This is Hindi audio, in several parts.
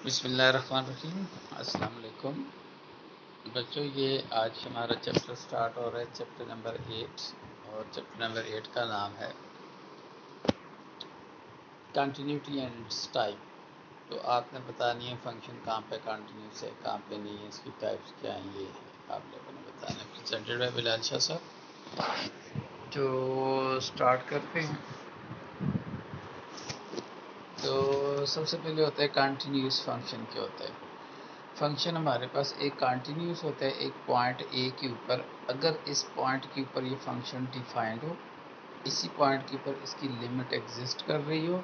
बिस्मिल्लाहिर्रहमानिर्रहीम। अस्सलाम वालेकुम बच्चों, ये आज हमारा चैप्टर स्टार्ट हो रहा है, चैप्टर नंबर 8। और चैप्टर नंबर 8 का नाम है कंटिन्यूटी एंड इट्स टाइप। तो आपने बतानी है फंक्शन कहाँ पे कंटिन्यूस है, कहाँ पे नहीं है, इसकी टाइप्स क्या हैं, ये आप लोगों ने बताना है। प्रेजेंटेड बाय बिलाल शाह साहब। तो स्टार्ट करते हैं। तो सबसे पहले होता है कंटिन्यूस फंक्शन क्या होता है। फंक्शन हमारे पास एक कंटिन्यूस होता है एक पॉइंट ए के ऊपर। अगर इस पॉइंट के ऊपर ये फंक्शन डिफाइंड हो, इसी पॉइंट के ऊपर इसकी लिमिट एग्जिस्ट कर रही हो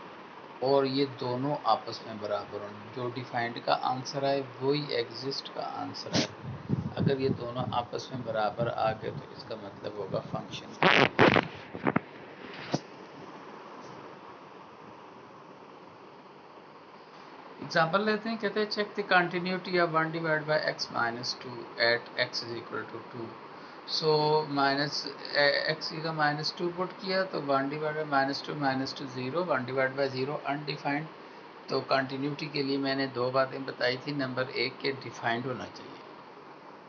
और ये दोनों आपस में बराबर हों, जो डिफाइंड का आंसर है वही एग्जिस्ट का आंसर है। अगर ये दोनों आपस में बराबर आ गए तो इसका मतलब होगा फंक्शन। एग्जाम्पल लेते हैं, कहते हैं check the continuity of 1 divide by x minus 2 at x is equal to 2। So minus x का माइनस 2 पुट किया तो 1 divide by minus two 0, 1 divide by 0 undefined. तो कंटिन्यूटी के लिए मैंने दो बातें बताई थी। नंबर एक के डिफाइंड होना चाहिए,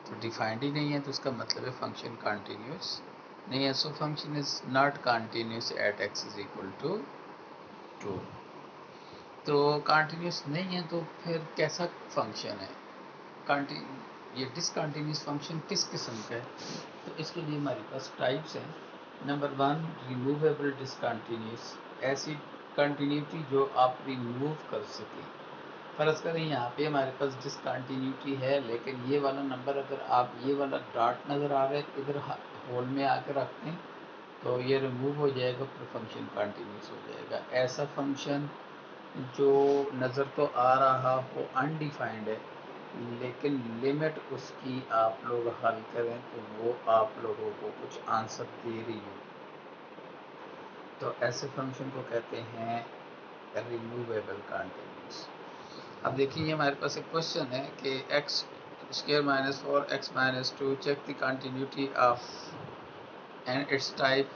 तो डिफाइंड ही नहीं है तो इसका मतलब है फंक्शन कंटिन्यूस नहीं है। So function is not continuous at x is equal to 2। तो कंटिन्यूस नहीं है तो फिर कैसा फंक्शन है। ये डिसकंटिन्यूस फंक्शन किस किस्म का है, तो इसके लिए हमारे पास टाइप्स हैं। नंबर 1, रिमूवेबल डिसकंटिन्यूस, ऐसी कंटिन्यूटी जो आप रिमूव कर सकें। फ़र्ज़ करें यहाँ पे हमारे पास डिसकंटिन्यूटी है, लेकिन ये वाला नंबर अगर आप ये वाला डॉट नज़र आ रहा है इधर होल में आकर रखते हैं तो ये रिमूव हो जाएगा, फिर फंक्शन कंटिन्यूस हो जाएगा। ऐसा फंक्शन जो नज़र तो आ रहा हो अनडिफाइंड है, लेकिन लिमिट उसकी आप लोग हल करें तो वो आप लोगों को कुछ आंसर दे रही हो, तो ऐसे फंक्शन को कहते हैं रिमूवेबल कंटिन्यूस। अब देखिए हमारे पास एक क्वेश्चन है कि x square minus 4 x minus 2 check the continuity of and its type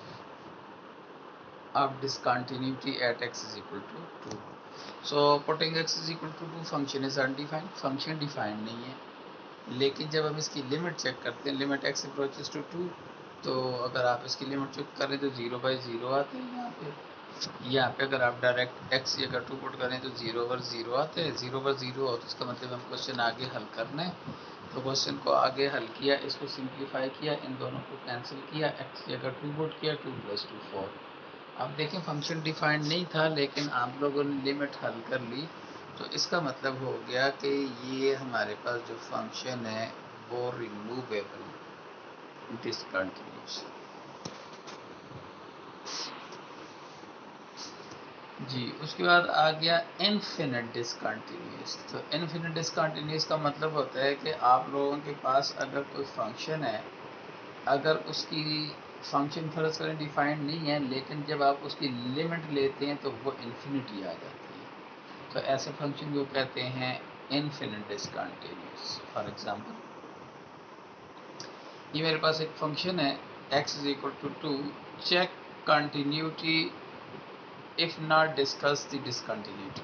of discontinuity at x is equal to 2. So putting x is equal to 2, function is undefined, function defined नहीं है। लेकिन जब हम इसकी लिमिट चेक करते हैं, लिमिट x अप्रोचेस टू 2, तो अगर आप इसकी लिमिट चेक करें तो 0/0 आते हैं। यहाँ पे अगर आप डायरेक्ट x की अगर 2 पुट करें तो 0/0 आते हैं। 0/0 और इसका मतलब हम क्वेश्चन आगे हल करना है। तो क्वेश्चन को आगे हल किया, इसको सिंप्लीफाई किया, इन दोनों को कैंसिल किया, x की अगर 2 पुट किया 2 + 2 4। अब देखें फंक्शन डिफाइंड नहीं था लेकिन आप लोगों ने लिमिट हल कर ली, तो इसका मतलब हो गया कि ये हमारे पास जो फंक्शन है वो रिमूवेबल डिसकंटिन्यूस। जी, उसके बाद आ गया इनफिनिट डिसकंटिन्यूस। तो इनफिनिट डिसकंटिन्यूस का मतलब होता है कि आप लोगों के पास अगर कोई फंक्शन है, अगर उसकी फंक्शन फ़र्ज़ करें डिफाइंड नहीं है, लेकिन जब आप उसकी लिमिट लेते हैं तो वो इन्फिनिटी आ जाती है। तो ऐसे फंक्शन को कहते हैं इनफिनिट डिसकंटिन्यूस। फॉर एग्जांपल, ये मेरे पास एक फंक्शन है x is equal to 2, check continuity if not discuss the discontinuity.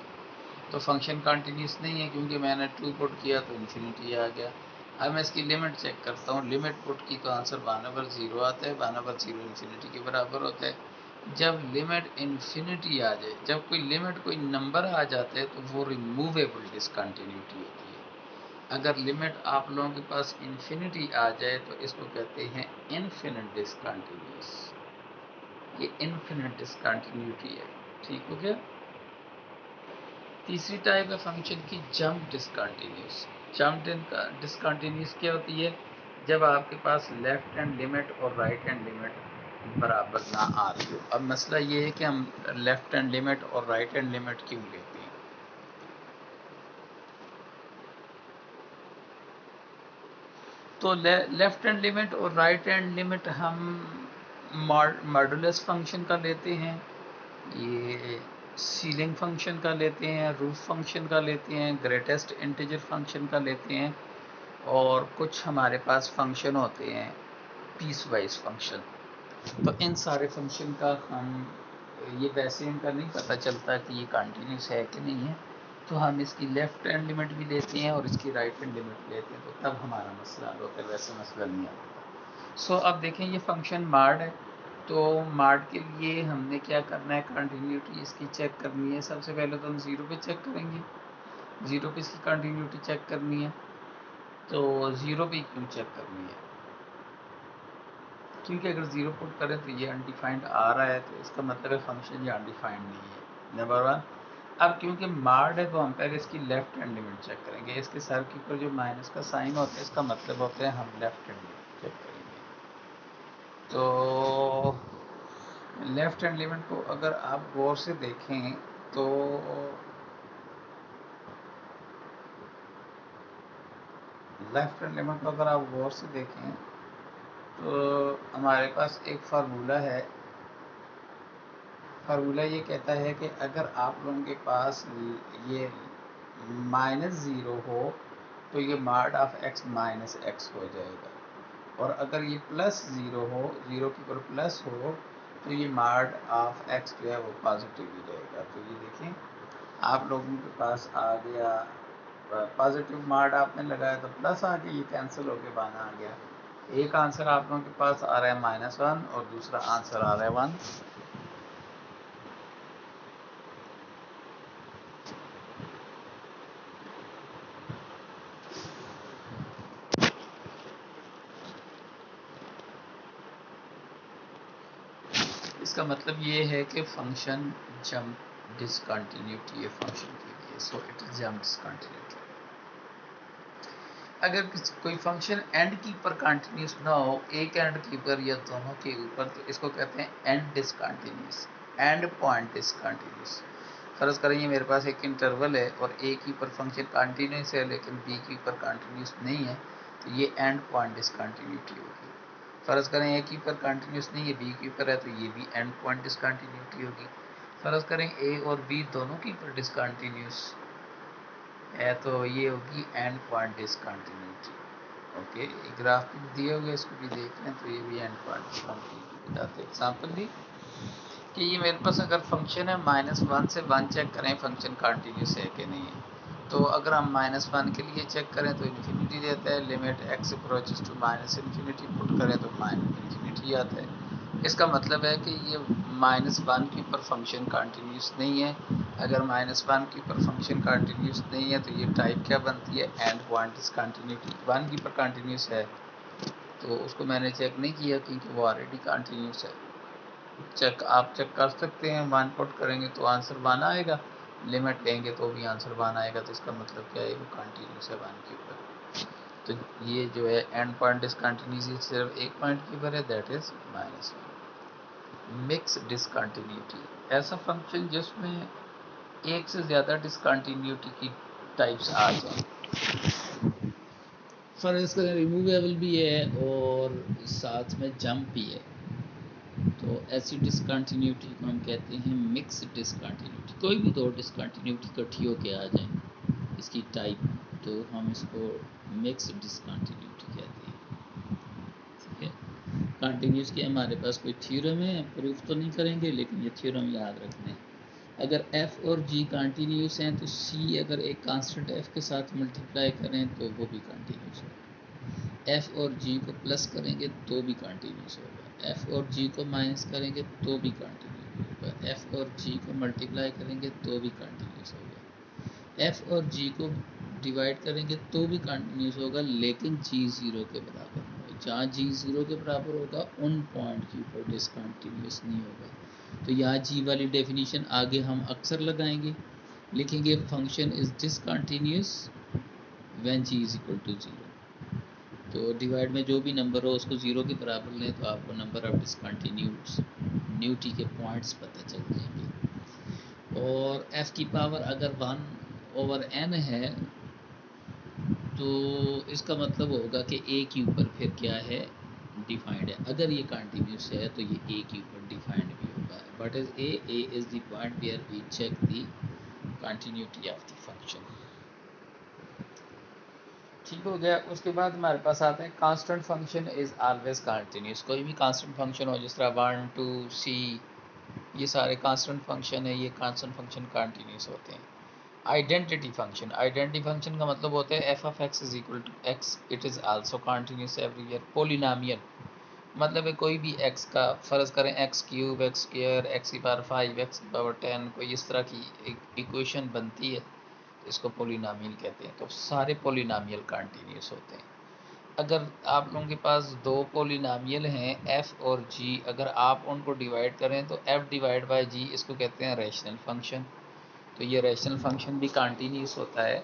तो फंक्शन कंटिन्यूस नहीं है क्योंकि मैंने 2 पुट किया तो इन्फिनिटी आ गया। अब मैं इसकी लिमिट चेक करता हूँ, लिमिट पुट की तो आंसर 1/0 आता है। 1/0 इन्फिनिटी के बराबर होता है। जब लिमिट इन्फिनिटी आ जाए, जब कोई लिमिट कोई नंबर आ जाता है तो वो रिमूवेबल डिसकंटिन्यूटी होती है। अगर लिमिट आप लोगों के पास इन्फिनिटी आ जाए तो इसको कहते हैं इनफिनिट डिसकंटिन्यूस। ये इनफिनिट डिसकंटिन्यूटी है। ठीक हो गया। तीसरी टाइप है फंक्शन की जंप डिसकंटिन्यूस। जंप डिसकंटिन्यूस क्या होती है, जब आपके पास लेफ्ट हैंड लिमिट और राइट हैंड लिमिट बराबर ना आ रही हो। अब मसला ये है कि हम लेफ्ट हैंड लिमिट और राइट हैंड लिमिट क्यों लेते हैं। तो लेफ्ट हैंड लिमिट और राइट हैंड लिमिट हम मॉडुलस फंक्शन का लेते हैं, ये सीलिंग फंक्शन का लेते हैं, रूफ फंक्शन का लेते हैं, ग्रेटेस्ट इंटीजर फंक्शन का लेते हैं, और कुछ हमारे पास फंक्शन होते हैं पीस वाइज फंक्शन। तो इन सारे फंक्शन का हम ये वैसे इनका नहीं पता चलता कि ये कंटिन्यूस है कि नहीं है, तो हम इसकी लेफ्ट हैंड लिमिट भी लेते हैं और इसकी राइट हैंड लिमिट लेते हैं, तो तब हमारा मसला हल होता है, वैसे मसला नहीं आता। सो अब देखें ये फंक्शन मार्ड है, तो मार्ड के लिए हमने क्या करना है, कंटिन्यूटी इसकी चेक करनी है। सबसे पहले तो हम ज़ीरो पे चेक करेंगे, ज़ीरो पे इसकी कंटिन्यूटी चेक करनी है। तो ज़ीरो पे क्यों चेक करनी है, क्योंकि अगर ज़ीरो पुट करें तो ये अनडिफाइंड आ रहा है, तो इसका मतलब है फंक्शन ये अनडिफाइंड नहीं है, नंबर वन। अब क्योंकि मार्ड है तो हम पहले इसकी लेफ्ट हैंड लिमिट चेक करेंगे। इसके सर के ऊपर जो माइनस का साइन होता है, इसका मतलब होता है हम लेफ्ट हैंड लिमिट चेक करेंगे। तो लेफ्ट हैंड लिमिट को अगर आप गौर से देखें तो लेफ्ट हैंड लिमिट को अगर आप गौर से देखें तो हमारे पास एक फार्मूला है। फार्मूला ये कहता है कि अगर आप लोगों के पास ये -0 हो तो ये मार्ड ऑफ x माइनस एक्स हो जाएगा, और अगर ये +0 हो, 0 के ऊपर प्लस हो, तो ये मार्ड ऑफ x जो है वो पॉजिटिव ही रहेगा। तो ये देखें आप लोगों के पास आ गया पॉजिटिव मार्ड आपने लगाया तो प्लस आ गया, ये कैंसिल होके बाना आ गया। एक आंसर आप लोगों के पास आ रहा है -1 और दूसरा आंसर आ रहा है 1। इसका मतलब ये है कि फंक्शन जंप डिसकंटिन्यूटी है फंक्शन के लिए, so it is jump discontinuity. अगर कोई फंक्शन एंड की ऊपर कंटिन्यूस ना हो, एक एंड की ऊपर या दोनों के ऊपर, तो इसको कहते हैं and discontinuous, and point discontinuous. फर्ज करें ये मेरे पास एक इंटरवल है और ए के ऊपर फंक्शन कंटिन्यूस है लेकिन बी के ऊपर कंटिन्यूस नहीं है, तो ये एंड पॉइंट डिसकंटिन्यूटी होगी। फ़र्ज़ करें ए के ऊपर कंटिन्यूस नहीं है, बी के ऊपर है, तो ये भी एंड पॉइंट डिसकंटिन्यूटी होगी। फ़र्ज़ करें ए और बी दोनों के ऊपर डिसकंटिन्यूस है, तो ये होगी and point discontinuity. Okay, graph भी दिए हुए, इसको भी देख लें, तो ये भी एंड पॉइंट डिसकंटिन्यूटी बताते हैं। एग्जाम्पल दी कि ये मेरे पास अगर फंक्शन है -1 से 1 चेक करें फंक्शन कंटिन्यूस है कि नहीं है। तो अगर हम -1 के लिए चेक करें तो इन्फिनिटी देता है, लिमिट x अप्रोचेस टू -इन्फिनिटी पुट करें तो इन्फिनिटी आता है। इसका मतलब है कि ये -1 के ऊपर फंक्शन कंटिन्यूस नहीं है। अगर -1 के ऊपर फंक्शन कंटिन्यूस नहीं है तो ये टाइप क्या बनती है, एंड पॉइंट डिसकंटिन्यूटी। 1 के ऊपर कंटिन्यूस है तो उसको मैंने चेक नहीं किया क्योंकि वो ऑलरेडी कंटिन्यूस है। आप चेक कर सकते हैं, 1 पुट करेंगे तो आंसर 1 आएगा, लिमिट लेंगे तो भी आंसर 1 आएगा, तो इसका मतलब क्या है, वो कंटिन्यूस है 1 के ऊपर। तो ये जो है एंड पॉइंट डिसकंटिन्यूटी सिर्फ एक पॉइंट के ऊपर है, दैट इज -1। मिक्स डिसकंटिन्यूटी, ऐसा फंक्शन जिसमें एक से ज़्यादा डिसकंटिन्यूटी की टाइप्स आ जाए। फर्ज करें रिमूवेबल भी है और साथ में जंप भी है, तो ऐसी डिसकंटिन्यूटी को हम कहते हैं मिक्स डिसकंटिन्यूटी। कोई भी दो डिसकंटिन्यूटी इकट्ठी होके आ जाए इसकी टाइप, तो हम इसको मिक्स डिसकंटिन्यूटी कहते हैं। ठीक है, कंटिन्यूस की हमारे पास कोई थ्योरम है, प्रूफ तो नहीं करेंगे लेकिन ये थ्योरम याद रखना है। अगर f और g कंटिन्यूस हैं तो c अगर एक कांस्टेंट f के साथ मल्टीप्लाई करें तो वो भी कंटिन्यूस होगा। f और g को प्लस करेंगे तो भी कंटिन्यूस होगा, f और g को माइनस करेंगे तो भी कंटिन्यूस होगा, f और g को मल्टीप्लाई करेंगे तो भी कंटिन्यूस होगा, f और g को डिवाइड करेंगे तो भी कंटिन्यूस होगा, लेकिन g 0 के बराबर होगा। जहाँ g 0 के बराबर होगा उन पॉइंट के ऊपर डिसकंटिन्यूस नहीं होगा। तो यहाँ g वाली डेफिनेशन आगे हम अक्सर लगाएंगे, लिखेंगे function is discontinuous when g is equal to 0। तो डिवाइड में जो भी नंबर हो उसको 0 के बराबर लें तो आपको नंबर ऑफ डिसकंटिन्यूटी के पॉइंट्स पता चल जाएंगे। और f की पावर अगर 1/n है तो इसका मतलब होगा कि a के ऊपर फिर क्या है, डिफाइंड है। अगर ये कंटिन्यूस है तो ये a के ऊपर डिफाइंड भी होगा। What is a is the point where we check the continuity of the function. ठीक हो गया। उसके बाद हमारे पास आता है constant function is always continuous. कोई भी कांस्टेंट फंक्शन हो, जिस तरह 1 2 c, ये सारे कांस्टेंट फंक्शन है, ये कांस्टेंट फंक्शन कंटिन्यूस होते हैं। आइडेंटिटी फंक्शन का मतलब होता है f of x is equal to x, it is also continuous everywhere. Polynomial मतलब है कोई भी एक्स का, फ़र्ज़ करें x cube, x square, x की पावर 5, एक्स की पावर 10, कोई इस तरह की एक इक्वेशन बनती है तो इसको पोलिनोमियल कहते हैं। तो सारे पोलिनोमियल कंटिन्यूस होते हैं। अगर आप लोगों के पास दो पोलिनोमियल हैं एफ़ और जी, अगर आप उनको डिवाइड करें तो एफ़ डिवाइड बाय जी, इसको कहते हैं रैशनल फंक्शन। तो ये रैशनल फंक्शन भी कंटिन्यूस होता है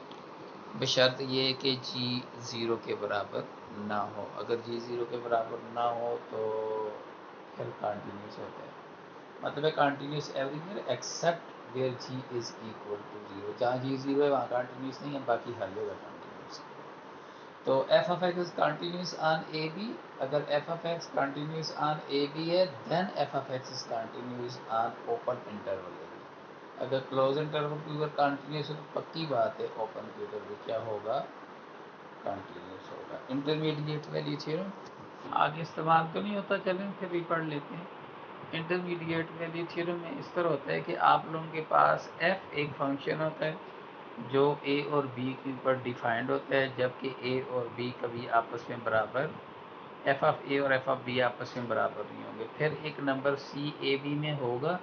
बशर्त ये कि जी ज़ीरो के बराबर ना हो। अगर जी ज़ीरो के बराबर ना हो तो फिर कंटिन्यूस होता है। मतलब है continuous everywhere except where g is equal to zero. जहाँ जी ज़ीरो है वहाँ कंटिन्यूस नहीं है, बाकी हर जगह कंटिन्यूस है। तो f of x is continuous on a b. अगर f of x continuous on a b है then f of x is continuous on open interval a b. अगर क्लोज इंटरवल के ऊपर कंटिन्यूस है तो पक्की बात है ओपन के ऊपर भी क्या होगा, कंटिन्यूस होगा। इंटरमीडिएट वैल्यू थ्योरम आगे इस्तेमाल तो नहीं होता, चलें फिर भी पढ़ लेते हैं। इंटरमीडिएट वैल्यू थ्योरम में इस तरह होता है कि आप लोगों के पास एफ एक फंक्शन होता है जो ए और बी के ऊपर डिफाइंड होता है, जबकि ए और बी कभी आपस में बराबर, एफ ऑफ ए और एफ ऑफ बी आपस में बराबर नहीं होंगे। फिर एक नंबर सी ए बी में होगा,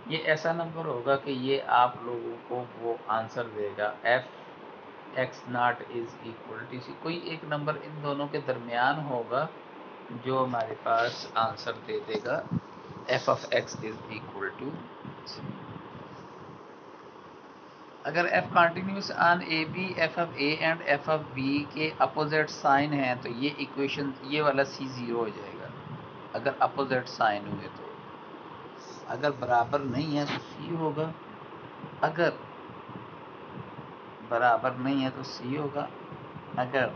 ये ऐसा नंबर होगा कि ये आप लोगों को वो आंसर देगा f x not is equal to c. कोई एक नंबर इन दोनों के दरमियान होगा जो हमारे पास आंसर दे देगा f of x is equal to c. अगर f continuous on a b, f of a and f of b के अपोजिट साइन हैं तो ये इक्वेशन, ये वाला सी ज़ीरो हो जाएगा अगर अपोजिट साइन हुए तो। अगर बराबर नहीं है तो सी होगा, अगर बराबर नहीं है तो सी होगा, अगर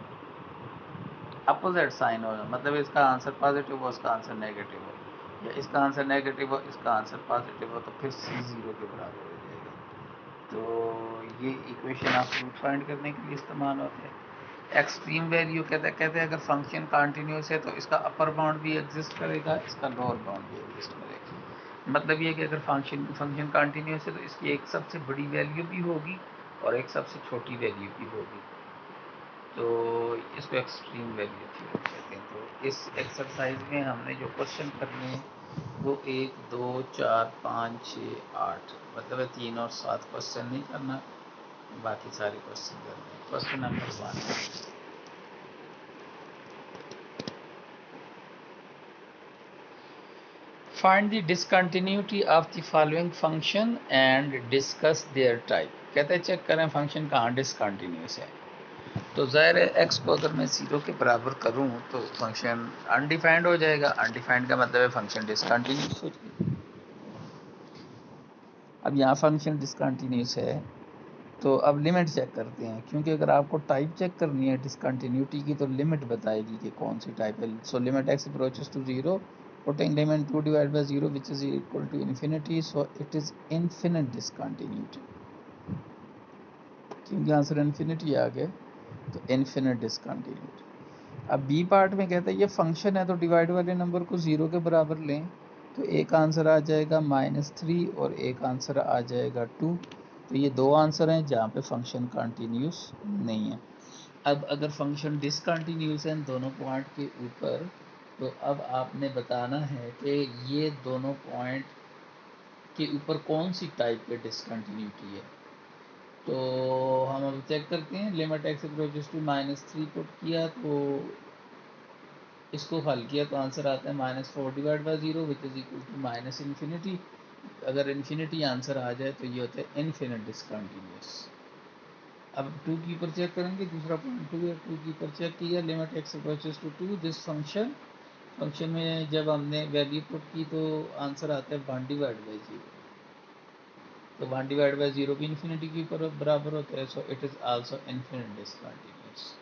अपोजिट साइन होगा मतलब इसका आंसर पॉजिटिव हो उसका आंसर नेगेटिव हो, या इसका आंसर नेगेटिव हो इसका आंसर पॉजिटिव हो, तो फिर सी ज़ीरो के बराबर हो जाएगा। तो ये इक्वेशन आप रूट फाइंड करने के लिए इस्तेमाल होते हैं। एक्सट्रीम वैल्यू कहते हैं अगर फंक्शन कंटिन्यूस है तो इसका अपर बाउंड भी एग्जिस्ट करेगा, इसका लोअर बाउंड भी एग्जिस्ट करेगा। मतलब ये कि अगर फंक्शन कंटिन्यूस है तो इसकी एक सबसे बड़ी वैल्यू भी होगी और एक सबसे छोटी वैल्यू भी होगी, तो इसको एक्सट्रीम वैल्यू थ्योरम कहते हैं। तो इस एक्सरसाइज में हमने जो क्वेश्चन करने हैं वो 1, 2, 4, 5, 6, 8 मतलब है 3 और 7 क्वेश्चन नहीं करना, बाकी सारे क्वेश्चन करने हैं। Question number 1, find the discontinuity of the following function and discuss their type. कहते हैं चेक करें फंक्शन कहाँ डिसकंटिन्यूस है। तो ज़ाहिर है एक्स को अगर मैं ज़ीरो के बराबर करूँ तो फंक्शन अनडिफाइंड हो जाएगा। अनडिफाइंड का मतलब है फंक्शन डिसकंटिन्यूस हो जाएगा। अब यहाँ फंक्शन डिसकंटिन्यूस है तो अब लिमिट चेक करते हैं, क्योंकि अगर आपको टाइप चेक करनी है डिसकंटिन्यूटी की तो लिमिट बताएगी कि कौन सी टाइप है। So limit x approaches to zero, putting limit 2 divide by 0 which is equal to infinity, so it is infinite discontinuity. क्योंकि आंसर इन्फिनिटी आ गया तो इन्फिनिट डिसकंटिन्यूटी। अब बी पार्ट में कहता है ये फंक्शन है तो डिवाइड वाले नंबर को ज़ीरो के बराबर लें, तो एक आंसर आ जाएगा -3 और एक आंसर आ जाएगा 2। तो ये दो आंसर हैं जहाँ पे फंक्शन कंटिन्यूस नहीं है। अब अगर फंक्शन डिसकंटिन्यूस है इन दोनों पॉइंट के ऊपर, तो अब आपने बताना है कि ये दोनों पॉइंट के ऊपर कौन सी टाइप के डिसकंटिन्यूटी है। तो हम अब चेक करते हैं। Limit x approaches to -3 put किया तो इसको हल किया तो आंसर आता है -4 divide by 0 which is equal to minus infinity. अगर इन्फिनिटी आंसर आ जाए तो ये होता है इन्फिनिट डिसकंटिन्यूस। अब 2 की ऊपर चेक करेंगे, दूसरा पॉइंट 2 है, 2 की ऊपर चेक किया limit x approaches to 2 this function में जब हमने वैल्यू पुट की तो आंसर आता है 1 डिवाइड बाई 0। तो 1 डिवाइड बाई 0 भी इन्फिनिटी के ऊपर बराबर होता है, सो it is also infinite discontinuous.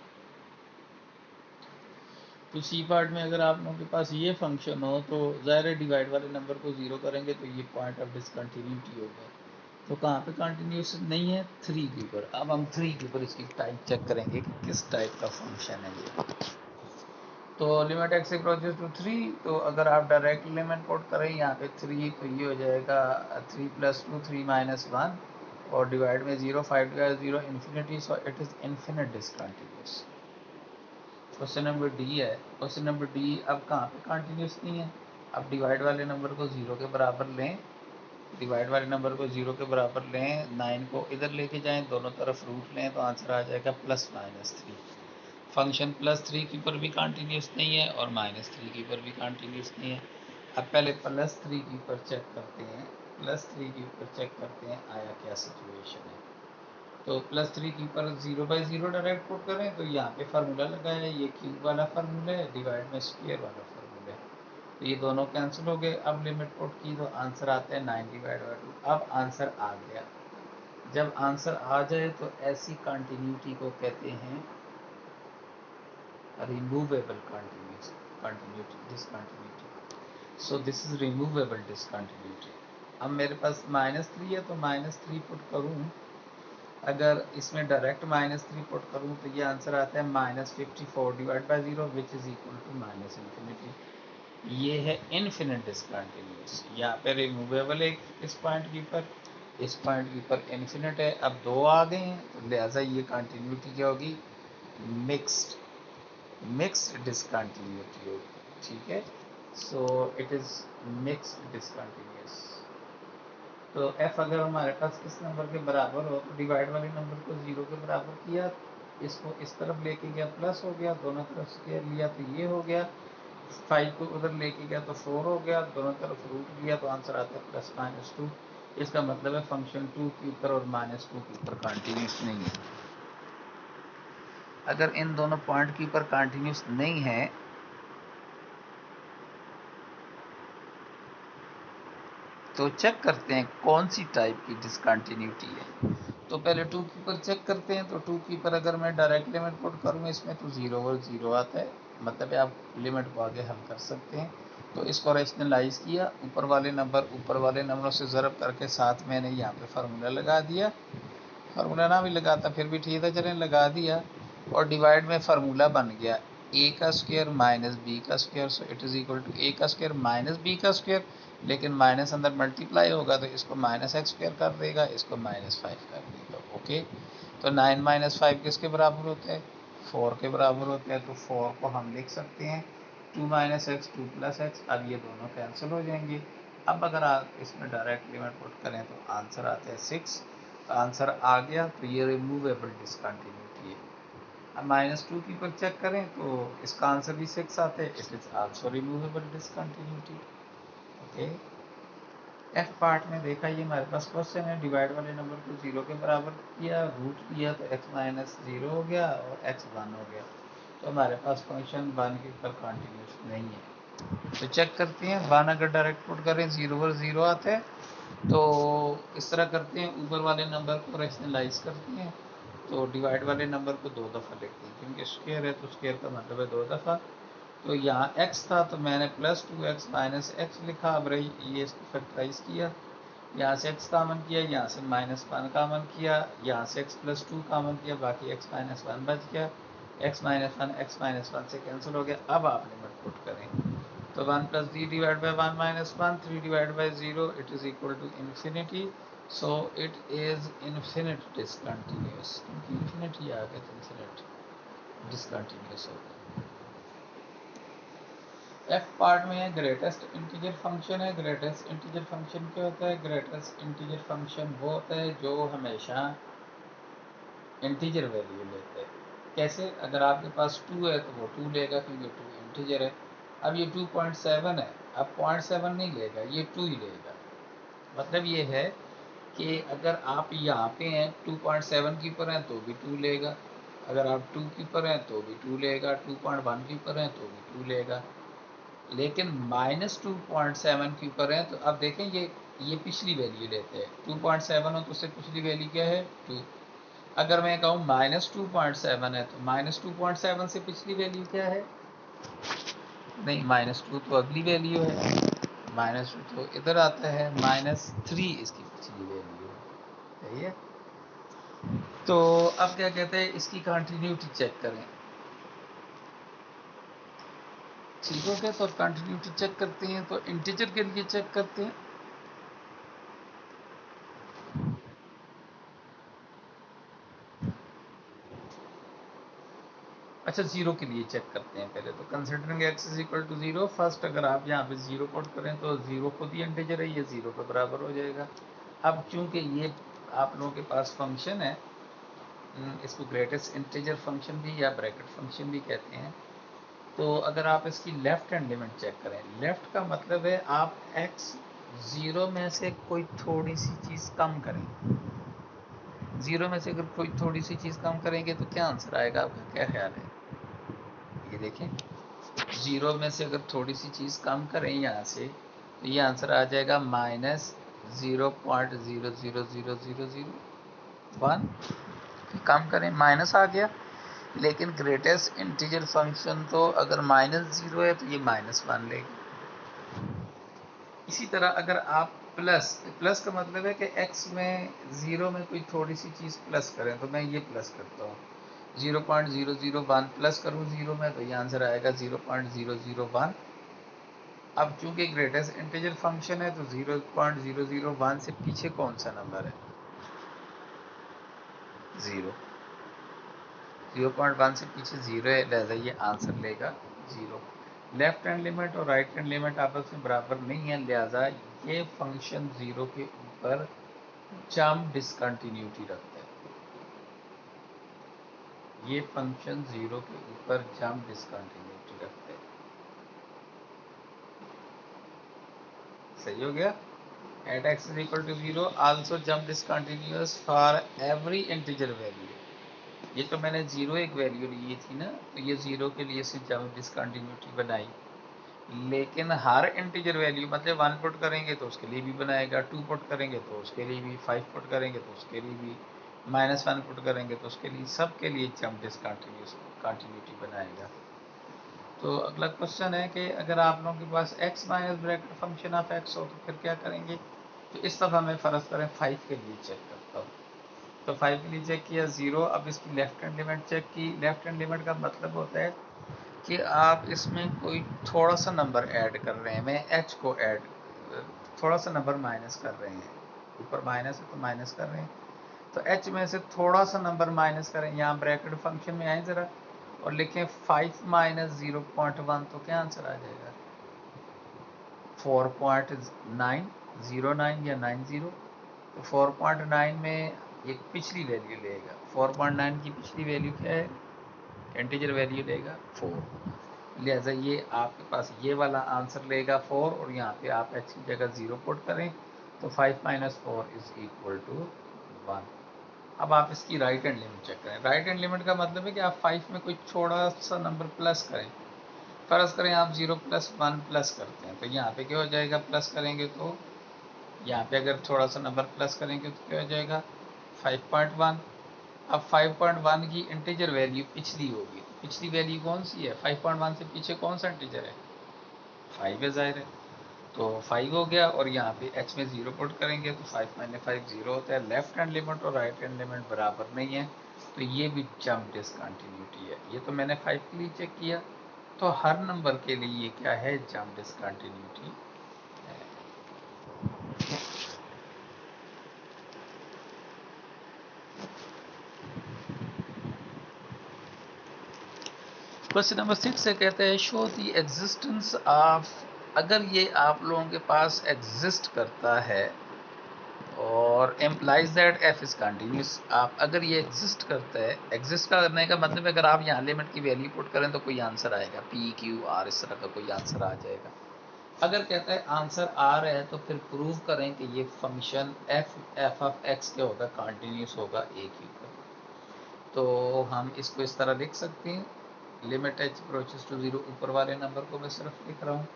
तो सी पार्ट में अगर आप लोगों के पास ये फंक्शन हो तो ज़ाहिर है डिवाइड वाले नंबर को ज़ीरो करेंगे तो ये पॉइंट ऑफ डिसकंटिन्यूटी होगा। तो कहाँ पे कंटिन्यूस नहीं है, 3 के ऊपर। अब हम 3 के ऊपर इसकी टाइप चेक करेंगे कि किस टाइप का फंक्शन है ये। तो लिमिट एक्स अप्रोचेस टू 3, तो अगर आप डायरेक्ट लिमिट पुट करें यहाँ पे 3 तो ये हो जाएगा 3 + 2 3 - 1 और डिवाइड में 0, 5 divide 0 infinity, so it is infinite discontinuous. Question number D है। क्वेश्चन नंबर डी अब कहाँ पे कंटिन्यूस नहीं है। अब डिवाइड वाले नंबर को 0 के बराबर लें, डिवाइड वाले नंबर को 0 के बराबर लें, 9 को इधर लेके जाएं, दोनों तरफ रूट लें तो आंसर आ जाएगा +-3। फंक्शन +3 की पर भी कंटिन्यूस नहीं है और -3 की पर भी कंटिन्यूस नहीं है। अब पहले +3 की पर चेक करते हैं, +3 की पर चेक करते हैं आया क्या सिचुएशन है। तो +3 की पर 0/0 डायरेक्ट पुट करें तो यहाँ पे फार्मूला लगा है, ये क्यूब वाला फार्मूला है, डिवाइड में स्क्वायर वाला फार्मूला है, तो ये दोनों कैंसिल हो गए। अब लिमिट पुट की तो आंसर आता है 9/2। अब आंसर आ गया। जब आंसर आ जाए तो ऐसी कंटिन्यूटी को कहते हैं removable continuity discontinuity. So this is removable discontinuity. अब मेरे पास -3 है तो -3 पुट करूँ, अगर इसमें डायरेक्ट -3 पुट करूँ तो ये आंसर आता है -54/0 which is equal to -infinity. ये है इन्फिनिट डिसकंटिन्यूस। यहाँ पे रिमूवेबल है इस पॉइंट की पर, इस पॉइंट की पर इन्फिनिट है। अब 2 आ गए हैं तो लिहाजा ये कंटिन्यूटी क्या होगी, मिक्स्ड डिसकंटिन्यूटी होगी। ठीक है, सो इट इज़ मिक्स्ड डिसकंटिन्यूस। तो एफ अगर हमारे पास इस नंबर के बराबर हो तो डिवाइड वाले नंबर को 0 के बराबर किया, इसको इस तरफ लेके गया प्लस हो गया, दोनों तरफ स्क्वायर लिया तो ये हो गया, 5 को उधर लेके गया तो 4 हो गया, दोनों तरफ रूट लिया तो आंसर आता है +-2। इसका मतलब है फंक्शन 2 के ऊपर और -2 के ऊपर कंटिन्यूस नहीं है। अगर इन दोनों पॉइंट के ऊपर कंटिन्यूस नहीं है तो चेक करते हैं कौन सी टाइप की डिसकंटिन्यूटी है। तो पहले 2 के ऊपर चेक करते हैं। तो 2 के ऊपर अगर मैं डायरेक्ट लिमिट पुट करूँ इसमें तो 0 और 0 आता है, मतलब आप लिमिट को आगे हल कर सकते हैं। तो इसको रैशनलाइज किया, ऊपर वाले नंबरों से ज़रब करके साथ मैंने यहाँ पे फार्मूला लगा दिया। फार्मूला ना भी लगाता फिर भी ठीक था, चलें लगा दिया। और डिवाइड में फार्मूला बन गया a का स्क्वायर माइनस b का square, so it is equal to a का स्क्वायर माइनस b का स्क्वायर, लेकिन माइनस अंदर मल्टीप्लाई होगा तो इसको -x² कर देगा, इसको -5 कर देगा। ओके, तो 9 - 5 किसके बराबर होते हैं, 4 के बराबर होते हैं। तो 4 को हम लिख सकते हैं 2 - x 2 + x। अब ये दोनों कैंसिल हो जाएंगे। अब अगर आप इसमें डायरेक्ट लिमिट पुट करें तो आंसर आता है 6। आंसर आ गया, तो ये रिमूवेबल डिसकंटिन्यूटी है। अब -2 की पर चेक करें तो इसका आंसर भी 6 आता है, it is also removable discontinuity. Okay, F part में देखा, ये हमारे पास क्वेश्चन है, डिवाइड वाले नंबर को 0 के बराबर किया, रूट किया तो x - 0 हो गया और x 1 हो गया। तो हमारे पास फंक्शन 1 के ऊपर कंटिन्यूस नहीं है। तो चेक करते हैं, 1 अगर डायरेक्ट पुट करें 0 और 0 आता है, तो इस तरह करते हैं, ऊपर वाले नंबर को रैशनलाइज करते हैं। तो डिवाइड वाले नंबर को 2 दफ़ा लिखते हैं, क्योंकि स्क्वायर है तो स्क्वायर का मतलब है 2 दफ़ा। तो यहाँ x था तो मैंने +2x - x लिखा। अब रही ये इसको फैक्टराइज किया, यहाँ से x कामन किया, यहाँ से -1 कामन किया, यहाँ से x + 2 कामन किया, बाकी x - 1 बच गया। x - 1 से कैंसिल हो गया। अब आप लिमिट पुट करें तो 1 + 3 divide by 1 - 1, 3 divide by 0 it is equal to infinity. So it is infinite discontinuous, क्योंकि इन्फिनिटी आ गया तो इन्फिनिट डिसकंटिन्यूस हो गया। एफ पार्ट में है ग्रेटेस्ट इंटीजर फंक्शन है। ग्रेटेस्ट इंटीजर फंक्शन क्या होता है, ग्रेटेस्ट इंटीजर फंक्शन वो होता है जो हमेशा इंटीजर वैल्यू लेते हैं। कैसे, अगर आपके पास 2 है तो वो 2 लेगा क्योंकि 2 इंटीजर है। अब ये 2.7 है, अब 0.7 नहीं लेगा, ये 2 ही लेगा। मतलब ये है कि अगर आप यहाँ पे हैं 2.7 की ऊपर हैं तो भी 2 लेगा, अगर आप 2 की ऊपर हैं तो भी 2 लेगा, 2.1 की ऊपर हैं तो भी 2 लेगा। लेकिन -2.7 के ऊपर है तो अब देखें ये पिछली वैल्यू लेते हैं। 2.7 हो तो उससे पिछली वैल्यू क्या है, 2। अगर मैं कहूँ -2.7 है तो -2.7 से पिछली वैल्यू क्या है, नहीं, -2 तो अगली वैल्यू है, -2 तो इधर आता है, -3 इसकी पिछली वैल्यू है। सही है। तो अब क्या कहते हैं, इसकी कंटिन्यूटी चेक करें। ठीक हो गया, तो कंटिन्यूटी चेक करते हैं, तो इंटीजर के लिए चेक करते हैं। अच्छा, जीरो के लिए चेक करते हैं पहले। तो considering x is equal to zero, first अगर आप यहाँ पे जीरो पुट करें तो जीरो खुद ही इंटीजर है, ये जीरो के बराबर हो जाएगा। अब चूंकि ये आप लोगों के पास फंक्शन है, इसको ग्रेटेस्ट इंटीजर फंक्शन भी या ब्रैकेट फंक्शन भी कहते हैं, तो अगर आप इसकी लेफ्ट हैंड लिमिट चेक करें, लेफ्ट का मतलब है आप x जीरो में से कोई थोड़ी सी चीज़ कम करें। जीरो में से अगर कोई थोड़ी सी चीज़ कम करेंगे तो क्या आंसर आएगा, आपका क्या ख्याल है? ये देखें, जीरो में से अगर थोड़ी सी चीज़ कम करें यहाँ से तो ये आंसर आ जाएगा -0.000001। कम करें माइनस आ गया, लेकिन ग्रेटेस्ट इंटीजर फंक्शन तो अगर -0 है तो ये -1 लेगा। इसी तरह अगर आप प्लस, प्लस का मतलब है कि x में जीरो में कोई थोड़ी सी चीज़ प्लस करें, तो मैं ये प्लस करता हूँ 0.001 प्लस करूँ जीरो में तो ये आंसर आएगा 0.001। अब चूंकि ग्रेटेस्ट इंटीजर फंक्शन है तो 0.001 से पीछे कौन सा नंबर है? जीरो। 0.1 से पीछे जीरो है, लिहाजा ये आंसर लेगा जीरो। लेफ्ट हैंड लिमिट और राइट हैंड लिमिट आपस में बराबर नहीं है, लिहाजा ये फंक्शन जीरो के ऊपर जंप डिसकंटिन्यूटी रखता है। ये फंक्शन जीरो के ऊपर जंप डिसकंटिन्यूटी रखता है। सही हो गया। At x is equal to 0 also jump discontinuous for every integer value। ये तो मैंने जीरो एक वैल्यू ली थी ना, तो ये जीरो के लिए से जंप डिसकंटिन्यूटी बनाई, लेकिन हर इंटीजर वैल्यू मतलब 1 पुट करेंगे तो उसके लिए भी बनाएगा, 2 पुट करेंगे तो उसके लिए भी, 5 पुट करेंगे तो उसके लिए भी, -1 पुट करेंगे तो उसके लिए, सबके लिए जंप डिसकंटिन्यूस कंटिन्यूटी बनाएगा। तो अगला क्वेश्चन है कि अगर आप लोगों के पास x minus bracket function of x हो तो फिर क्या करेंगे? तो इस दफ़ा मैं फ़र्ज़ करें 5 के लिए चेक करता हूँ। तो 5 के लिए चेक किया जीरो, अब इसकी लेफ्ट हैंड लिमिट चेक की। लेफ्ट हैंड लिमिट का मतलब होता है कि आप इसमें कोई थोड़ा सा नंबर ऐड कर रहे हैं, मैं h को ऐड, थोड़ा सा नंबर माइनस कर रहे हैं, ऊपर माइनस है तो माइनस कर रहे हैं, तो h में से थोड़ा सा नंबर माइनस करें। यहाँ ब्रैकेट फंक्शन में आए ज़रा और लिखें 5 माइनस 0.1, तो क्या आंसर आ जाएगा? 4.909 या 90। तो 4.9 में एक पिछली वैल्यू लेगा, 4.9 की पिछली वैल्यू क्या है? इंटीजर वैल्यू लेगा 4, लिहाजा ये आपके पास ये वाला आंसर लेगा 4, और यहाँ पे आप h की जगह 0 पुट करें तो 5 माइनस 4 इज इक्वल टू 1। अब आप इसकी राइट हैंड लिमिट चेक करें। राइट हैंड लिमिट का मतलब है कि आप 5 में कोई थोड़ा सा नंबर प्लस करें। फ़र्ज़ करें आप 0 प्लस 1 प्लस करते हैं, तो यहाँ पे क्या हो जाएगा? प्लस करेंगे तो यहाँ पे अगर थोड़ा सा नंबर प्लस करेंगे तो क्या हो जाएगा? 5.1। अब 5.1 की इंटीजर वैल्यू पिछली होगी, पिछली वैल्यू कौन सी है? 5.1 से पीछे कौन सा इंटीजर है? 5 है, ज़ाहिर है। तो 5 हो गया, और यहाँ पे h में 0 पुट करेंगे तो 5 माइनस 5 0 होता है। लेफ्ट हैंड लिमिट और राइट हैंड लिमिट बराबर नहीं है, तो ये भी जंप डिसकंटिन्यूटी है। ये तो मैंने 5 के लिए चेक किया, तो हर नंबर के लिए ये क्या है? जंप डिसकंटिन्यूटी है। क्वेश्चन नंबर 6 से कहते हैं शो द एग्जिस्टेंस ऑफ, अगर ये आप लोगों के पास एग्जिस्ट करता है और implies that f is continuous, आप अगर ये एग्जिस्ट करता है, एग्जिस्ट करने का मतलब अगर आप यहाँ लिमिट की वैल्यू पुट करें तो कोई आंसर आएगा, पी क्यू आर इस तरह का कोई आंसर आ जाएगा। अगर कहता है आंसर आर है तो फिर प्रूव करें कि ये फंक्शन एफ ऑफ एक्स क्या होगा? कंटिन्यूस होगा ए क्यू का। तो हम इसको इस तरह लिख सकते हैं, limit h approaches to zero, ऊपर वाले नंबर को मैं सिर्फ लिख रहा हूँ,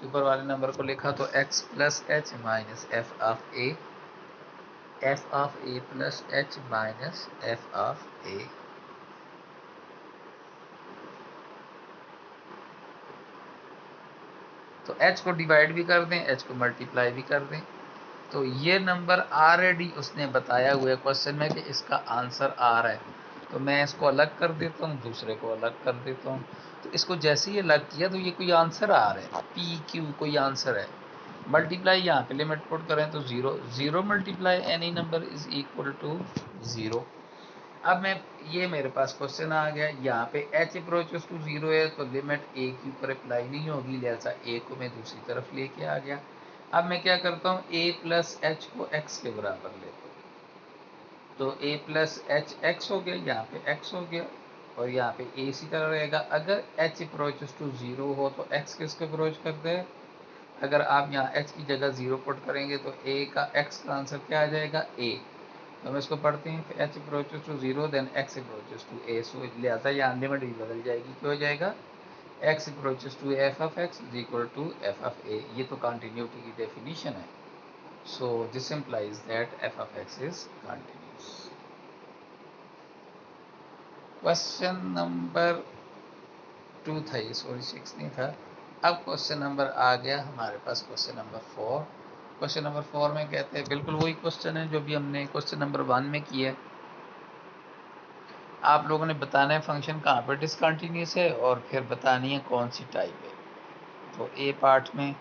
ऊपर वाले नंबर को लिखा तो x plus h minus f of a plus h minus f of a. तो h को डिवाइड भी कर दें, h को मल्टीप्लाई भी कर दें, तो ये नंबर ऑलरेडी उसने बताया हुआ है क्वेश्चन में कि इसका आंसर आर है, तो मैं इसको अलग कर देता हूँ, दूसरे को अलग कर देता हूँ। तो इसको जैसे ही अलग किया तो ये कोई आंसर आ रहा है, पी क्यू कोई आंसर है। मल्टीप्लाई यहाँ पे लिमिट पुट करें तो zero, zero multiply any number is equal to zero. अब मैं ये मेरे पास क्वेश्चन आ गया, यहाँ पे h अप्रोचेस टू 0 है तो लिमिट a के ऊपर अप्लाई नहीं होगी, लिहाजा a को मैं दूसरी तरफ लेके आ गया। अब मैं क्या करता हूँ, a प्लस एच को x के बराबर लेता हूँ, तो a प्लस एच x हो गया, यहाँ पे x हो गया और यहाँ पे a इसी तरह रहेगा। अगर h अप्रोचेस टू 0 हो तो x किसके अप्रोच करते हैं, अगर आप यहाँ h की जगह 0 पुट करेंगे तो a का x का आंसर क्या आ जाएगा, a। तो हम इसको पढ़ते हैं, h approaches to 0 then x approaches to a, so लिहाजा यहाँ लिमिट भी बदल जाएगी, क्या हो जाएगा, x approaches to f of x is equal to f of a। ये तो कंटिन्यूटी की डेफिनेशन है, so this implies that f of x is continuous. Question number 2 था ये, सॉरी 6 नहीं था। अब क्वेश्चन नंबर आ गया हमारे पास, क्वेश्चन नंबर 4। क्वेश्चन नंबर 4 में कहते हैं बिल्कुल वही क्वेश्चन है जो भी हमने क्वेश्चन नंबर 1 में किया है। आप लोगों ने बताना है फंक्शन कहाँ पर डिसकंटिन्यूस है और फिर बतानी है कौन सी टाइप है। तो ए पार्ट में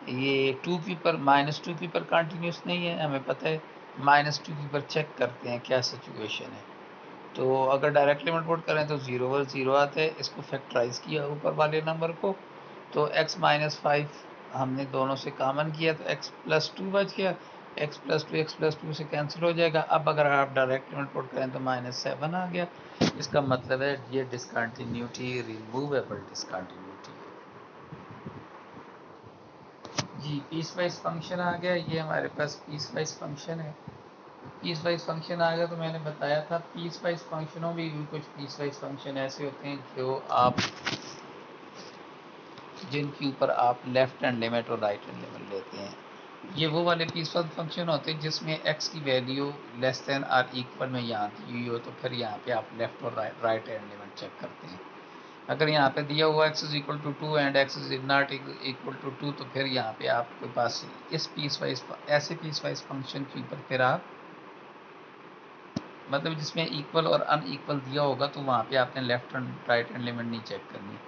ये 2 के ऊपर -2 के ऊपर कंटिन्यूस नहीं है, हमें पता है। -2 के ऊपर चेक करते हैं क्या सिचुएशन है। तो अगर डायरेक्ट लिमिट पुट करें तो 0 पर 0 आता है, इसको फैक्टराइज किया ऊपर वाले नंबर को, तो x माइनस 5 हमने दोनों से कॉमन किया तो x प्लस 2 बच गया, x प्लस टू से कैंसिल हो जाएगा। अब अगर आप डायरेक्ट लिमिट पुट करें तो -7 आ गया। इसका मतलब है ये डिसकंटिन्यूटी रिमूवेबल डिसकंटिन्यूटी है जी। पीस वाइज फंक्शन आ गया, ये हमारे पास पीस वाइज फंक्शन है। पीस वाइज फंक्शन आ गया तो मैंने बताया था पीस वाइज फंक्शनों में कुछ पीस वाइज फंक्शन ऐसे होते हैं जो आप जिनके ऊपर आप लेफ्ट हैंड लिमिट और राइट हैंड लिमिट लेते हैं। ये वो वाले पीस वाइज फंक्शन होते हैं जिसमें x की वैल्यू लेस देन और इक्वल में यहाँ दी हुई हो, तो फिर यहाँ पे आप लेफ्ट और राइट हैंड लिमिट चेक करते हैं। अगर यहाँ पे दिया हुआ x is equal to 2 and x is not equal to 2, तो फिर यहाँ पे आपके पास इस पीस वाइज ऐसे पीस वाइज फंक्शन के ऊपर फिर आप मतलब जिसमें इक्वल और अनइक्वल दिया होगा तो वहाँ पे आपने left and right hand limit नहीं चेक करनी,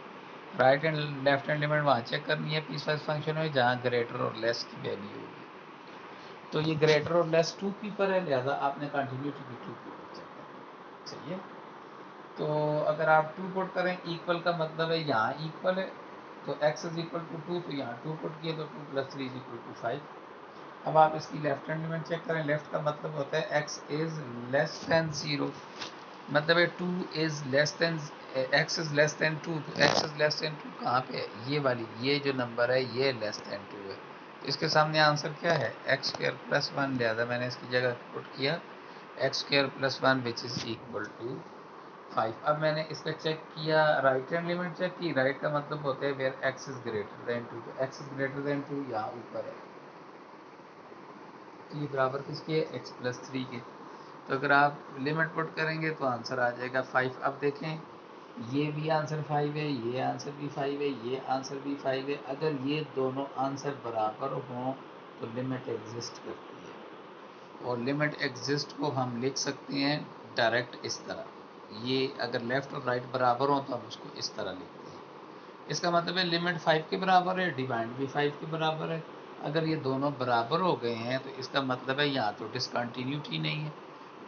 right and left hand limit वहाँ चेक करनी है पीस वाइज फंक्शन में जहाँ ग्रेटर और लेस की वैल्यू होगी। तो ये ग्रेटर और लेस 2 की पर है, लिहाजा आपने कंटिन्यूटी की 2 की पर चेक करनी चाहिए। तो अगर आप 2 पुट करें, इक्वल का मतलब है यहाँ इक्वल है तो x इज इक्वल टू 2, तो यहाँ 2 पुट किए तो 2 प्लस 3 इज इक्वल टू 5। अब आप इसकी लेफ्ट हैंड लिमिट चेक करें, लेफ्ट का मतलब होता है x इज लेस देन 0, मतलब है 2 is less then x is less then 2, तो x इज लेस देन 2 कहाँ पे है, ये वाली, ये जो नंबर है ये लेस देन 2 है, तो इसके सामने आंसर क्या है, एक्स स्क्वायर प्लस 1, लिहाजा मैंने इसकी जगह पुट किया x square plus 1 which is equal to 5। अब मैंने इसका चेक किया, राइट हैंड लिमिट चेक की, राइट का मतलब होता है where x is greater than 2, तो x इज ग्रेटर देन 2 यहाँ ऊपर है, तो ये बराबर किसके है, x प्लस 3 के। तो अगर आप लिमिट पुट करेंगे तो आंसर आ जाएगा 5। अब देखें ये भी आंसर 5 है, ये आंसर भी 5 है, ये आंसर भी 5 है। अगर ये दोनों आंसर बराबर हों तो लिमिट एग्जिस्ट करती है, और लिमिट एग्जिस्ट को हम लिख सकते हैं डायरेक्ट इस तरह, ये अगर लेफ्ट और राइट बराबर हो तो हम उसको इस तरह लिखते हैं। इसका मतलब है लिमिट 5 के बराबर है, डिमांड भी 5 के बराबर है। अगर ये दोनों बराबर हो गए हैं तो इसका मतलब है यहाँ तो डिसकंटिन्यूटी नहीं है।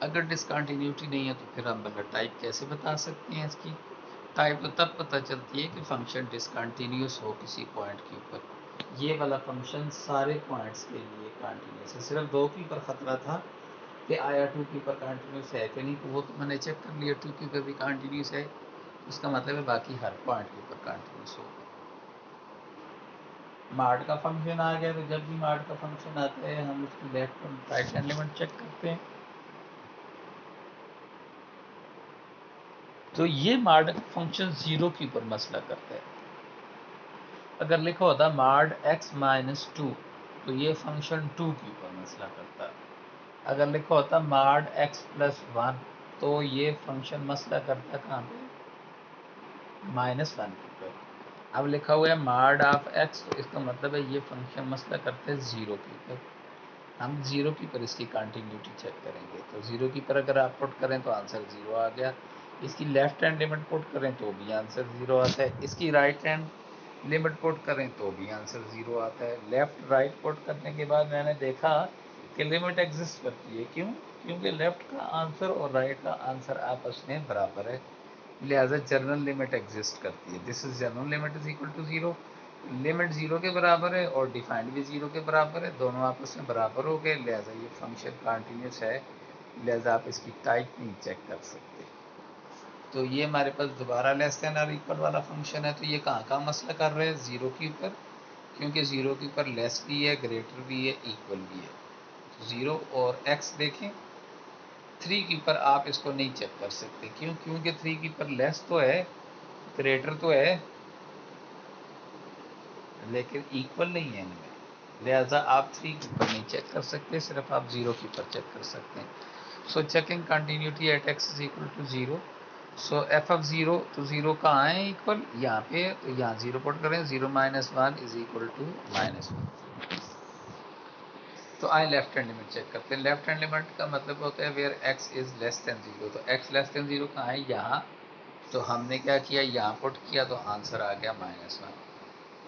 अगर डिसकंटिन्यूटी नहीं है तो फिर हम मतलब टाइप कैसे बता सकते हैं इसकी, टाइप तो तब पता चलती है कि फंक्शन डिसकंटिन्यूस हो किसी पॉइंट के ऊपर। ये वाला फंक्शन सारे पॉइंट्स के लिए कंटिन्यूस है, सिर्फ 2 के ऊपर खतरा था कि आया 2 के ऊपर कंटिन्यूस है कि नहीं, तो वो तो मैंने चेक कर लिया 2 के ऊपर भी कंटिन्यूस है, इसका मतलब है बाकी हर पॉइंट के ऊपर कंटिन्यूस होगा। मार्ड का फंक्शन आ गया, तो जब भी मार्ड का फंक्शन आता है हम उसकी लेफ्ट और राइट हैंड लिमिट चेक करते हैं। तो ये मार्ड फंक्शन 0 के ऊपर मसला करता है। अगर लिखा होता मार्ड x माइनस 2 तो ये फंक्शन 2 के ऊपर मसला करता। अगर लिखा होता मार्ड x प्लस 1 तो ये फंक्शन मसला करता कहाँ पे, -1 के ऊपर। अब लिखा हुआ है मार्ड ऑफ x, तो इसका मतलब है ये फंक्शन मसला करते हैं 0 के ऊपर। हम 0 के ऊपर इसकी कंटिन्यूटी चेक करेंगे, तो 0 के ऊपर अगर आप पुट करें तो आंसर 0 आ गया। इसकी लेफ्ट हैंड लिमिट पुट करें तो भी आंसर 0 आता है, इसकी राइट हैंड लिमिट पुट करें तो भी आंसर 0 आता है। लेफ्ट राइट पुट करने के बाद मैंने देखा कि लिमिट एग्जिस्ट करती है, क्यों, क्योंकि लेफ्ट का आंसर और राइट का आंसर आपस में बराबर है, लिहाजा जनरल लिमिट एग्जिस्ट करती है। This is general limit is equal to zero, limit zero के बराबर है और डिफाइंड भी ज़ीरो के बराबर है, दोनों आपस में बराबर हो गए, लिहाजा ये फंक्शन कंटिन्यूस है, लिहाजा आप इसकी टाइप नहीं चेक कर सकते। तो ये हमारे पास दोबारा लेस देन और इक्वल वाला फंक्शन है। तो ये कहाँ का मसला कर रहे हैं, ज़ीरो के ऊपर, क्योंकि ज़ीरो के ऊपर लेस भी है, ग्रेटर भी है, इक्वल भी है। तो ज़ीरो और एक्स देखें, थ्री के ऊपर आप इसको नहीं चेक कर सकते, क्यों? क्योंकि थ्री के ऊपर लेस तो है, ग्रेटर तो है, लेकिन इक्वल नहीं है इनमें, लिहाजा आप थ्री के ऊपर नहीं चेक कर सकते, सिर्फ आप ज़ीरो के ऊपर चेक कर सकते हैं। So checking continuity at x is equal to zero. So f of zero, तो ज़ीरो कहाँ है इक्वल, यहाँ पे है, तो यहाँ ज़ीरो पुट करें, zero minus one is equal to minus one. तो आए लेफ्ट हैंड लिमिट चेक करते हैं। लेफ्ट हैंड लिमिट का मतलब होता है where x is less than zero. तो एक्स लेस देन ज़ीरो कहाँ है, यहाँ। तो हमने क्या किया, यहाँ पुट किया, तो आंसर आ गया minus one.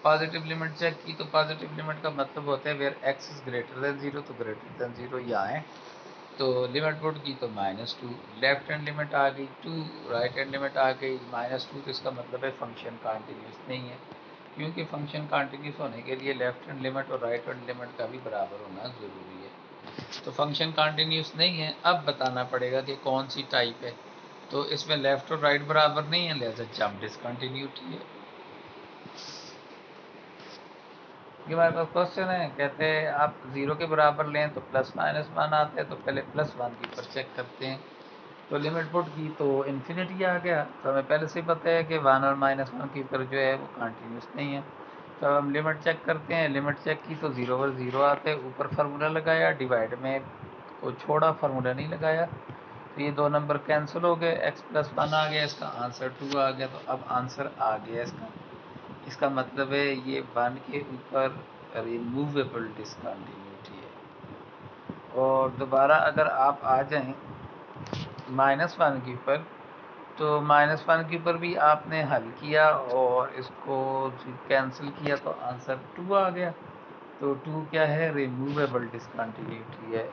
Positive limit check की, तो पॉजिटिव लिमिट का मतलब होता है where x is greater than zero, तो ग्रेटर देन ज़ीरो यहाँ है, तो लिमिट पुट की तो minus two. Left hand limit आ गई टू, राइट हैंड लिमिट आ गई माइनस टू, तो इसका मतलब है फंक्शन कंटिन्यूस नहीं है, क्योंकि फंक्शन कंटिन्यूस होने के लिए लेफ्ट हैंड लिमिट और राइट हैंड लिमिट का भी बराबर होना ज़रूरी है। तो फंक्शन कंटिन्यूस नहीं है। अब बताना पड़ेगा कि कौन सी टाइप है। तो इसमें लेफ्ट और राइट बराबर नहीं है, लिहाजा जंप डिसकंटिन्यूटी है। ये हमारे पास क्वेश्चन है, कहते हैं आप ज़ीरो के बराबर लें तो प्लस माइनस वन आते हैं, तो पहले प्लस वन के ऊपर चेक करते हैं। तो लिमिट पुट की तो इन्फिनिटी आ गया, तो हमें पहले से पता है कि वन और माइनस वन के ऊपर जो है वो कंटिन्यूस नहीं है। तो अब हम लिमिट चेक करते हैं, लिमिट चेक की तो ज़ीरो ओवर ज़ीरो आते हैं, ऊपर फार्मूला लगाया, डिवाइड में को छोड़ा, फार्मूला नहीं लगाया, तो ये दो नंबर कैंसिल हो गए, एक्स प्लस वन आ गया, इसका आंसर टू आ गया। तो अब आंसर आ गया इसका, इसका मतलब है ये वन के ऊपर रिमूवेबल डिसकंटिन्यूटी है। और दोबारा अगर आप आ जाएं माइनस वन के ऊपर, तो माइनस वन के ऊपर भी आपने हल किया और इसको कैंसिल किया, तो आंसर टू आ गया। तो टू क्या है, रिमूवेबल डिसकंटिन्यूटी है,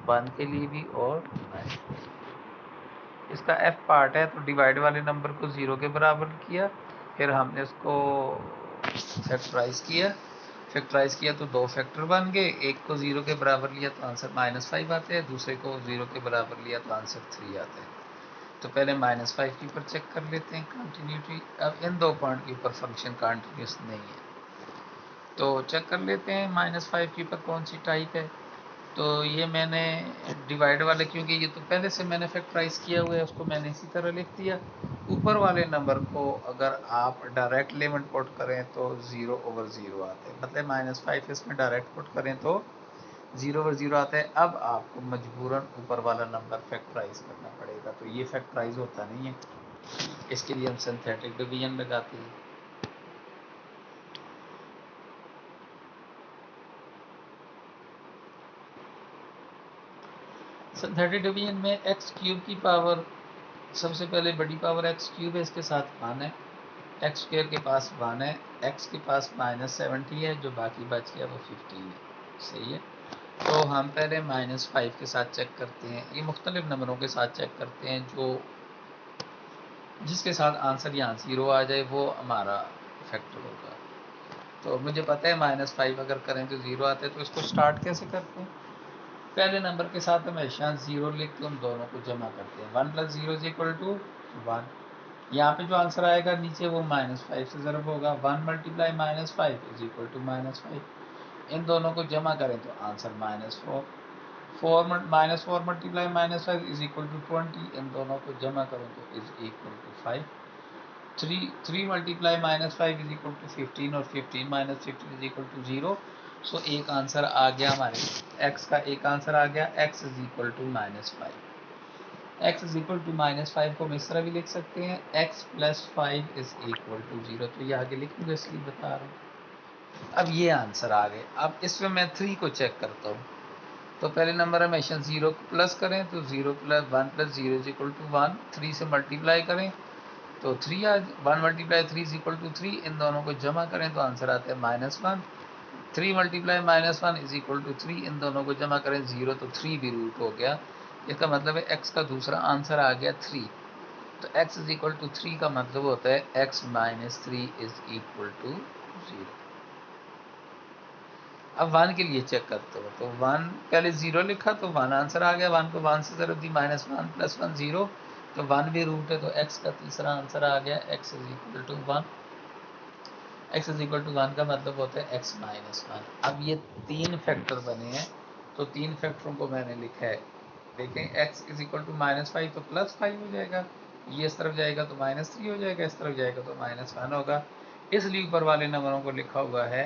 वन के लिए भी और माइनस के लिए। इसका एफ पार्ट है, तो डिवाइड वाले नंबर को ज़ीरो के बराबर किया, फिर हमने इसको फैक्टराइज किया, फैक्टराइज किया तो दो फैक्टर बन गए, एक को ज़ीरो के बराबर लिया तो आंसर माइनस फाइव आते हैं, दूसरे को ज़ीरो के बराबर लिया तो आंसर थ्री आते हैं। तो पहले माइनस फाइव के ऊपर चेक कर लेते हैं कंटिन्यूटी। अब इन दो पॉइंट के ऊपर फंक्शन कंटिन्यूस नहीं है, तो चेक कर लेते हैं माइनस फाइव के ऊपर कौन सी टाइप है। तो ये मैंने डिवाइड वाले, क्योंकि ये तो पहले से मैंने फैक्टराइज किया हुआ है, उसको मैंने इसी तरह लिख दिया। ऊपर वाले नंबर को अगर आप डायरेक्ट लिमिट पुट करें तो ज़ीरो ओवर ज़ीरो आते हैं, मतलब माइनस फाइव इसमें डायरेक्ट पुट करें तो ज़ीरो ओवर ज़ीरो आता है। अब आपको मजबूरन ऊपर वाला नंबर फैक्टराइज करना पड़ेगा, तो ये फैक्टराइज होता नहीं है, इसके लिए हम सिंथेटिक डिवीजन लगाते हैं। सिंथेटिक डिवीजन में एक्स क्यूब की पावर, सबसे पहले बड़ी पावर एक्स क्यूब है, इसके साथ वन है, एक्स स्क्र के पास वन है, एक्स के पास माइनस 70 है, जो बाकी बच गया वो 15 है, सही है। तो हम पहले माइनस फाइव के साथ चेक करते हैं, ये मुख्तलिफ नंबरों के साथ चेक करते हैं, जो जिसके साथ आंसर यहाँ ज़ीरो आ जाए वो हमारा फैक्टर होगा। तो मुझे पता है माइनस फाइव अगर करें तो ज़ीरो आते हैं, तो इसको स्टार्ट कैसे करते हैं, पहले नंबर के साथ हमेशा ज़ीरो लिख के उन दोनों को जमा करते हैं, one plus zero is equal to one. यहाँ पे जो आंसर आएगा नीचे वो माइनस फाइव से ज़रब होगा, one multiply minus five is equal to minus five, इन दोनों को जमा करें तो answer minus four, minus four multiply minus five is equal to 20, इन दोनों को जमा करें तो is equal to five. Three multiply minus five is equal to 15 और 15 minus 15 is equal to zero. So एक आंसर आ गया हमारे एक्स का, एक आंसर आ गया x is equal to minus five. X is equal to minus five को हम इस तरह भी लिख सकते हैं, x plus five is equal to zero, तो ये आगे लिखूंगा इसलिए बता रहा हूँ। अब ये आंसर आ गए। अब इसमें मैं थ्री को चेक करता हूँ, तो पहले नंबर हमेशा ज़ीरो को प्लस करें, तो zero plus one plus zero is equal to one, three से मल्टीप्लाई करें तो थ्री आज one multiply three is equal to three, इन दोनों को जमा करें तो आंसर आता है minus one. 3 multiply -1 is equal to 3, इन दोनों को जमा करें 0 तो 3 भी रूट हो गया। इसका मतलब है x का दूसरा आंसर आ गया 3। तो x इज इक्वल टू 3 का मतलब होता है x minus 3 is equal to 0। अब 1 के लिए चेक करते हो तो 1 पहले 0 लिखा तो 1 आंसर आ गया, 1 को 1 से ज़रूरत दी, -1 + 1 0, तो 1 भी रूट है तो x का तीसरा आंसर आ गया x is equal to 1। x is equal to 1 का मतलब होता है x माइनस 1। अब ये 3 फैक्टर बने हैं तो 3 फैक्टरों को मैंने लिखा है। देखें x इज इक्वल टू -5 तो +5 हो जाएगा, ये इस तरफ जाएगा तो -3 हो जाएगा, इस तरफ जाएगा तो -1 होगा। इसलिए ऊपर वाले नंबरों को लिखा हुआ है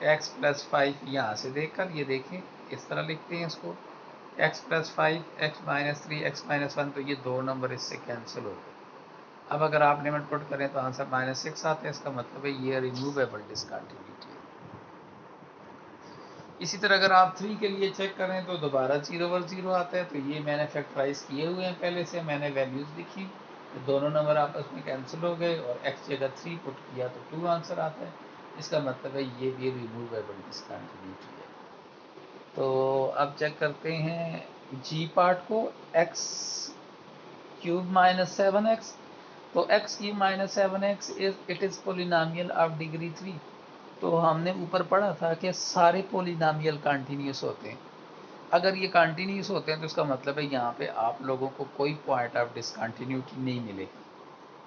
x + 5। यहाँ से देखकर ये देखें इस तरह लिखते हैं इसको x + 5 x - 3 x - 1, तो ये 2 नंबर इससे कैंसिल हो गए। अब अगर आप लिमिट पुट करें तो आंसर -6 आता है, इसका मतलब है ये रिमूवेबल डिसकंटिन्यूटी है। इसी तरह अगर आप 3 के लिए चेक करें तो दोबारा 0/0 आता है, तो ये मैंने फैक्टराइज किए हुए हैं पहले से, मैंने वैल्यूज़ लिखी तो दोनों नंबर आपस में कैंसिल हो गए और x जगह 3 पुट किया तो 2 आंसर आता है। इसका मतलब है ये भी रिमूवेबल डिसकंटिन्यूटी है। तो अब चेक करते हैं जी पार्ट को, x³ - 7x, तो x³ - 7x it is polynomial of degree 3। तो हमने ऊपर पढ़ा था कि सारे पोलिनोमियल कंटिन्यूस होते हैं। अगर ये कंटिन्यूस होते हैं तो इसका मतलब है यहाँ पे आप लोगों को कोई पॉइंट ऑफ डिसकंटिन्यूटी नहीं मिलेगा।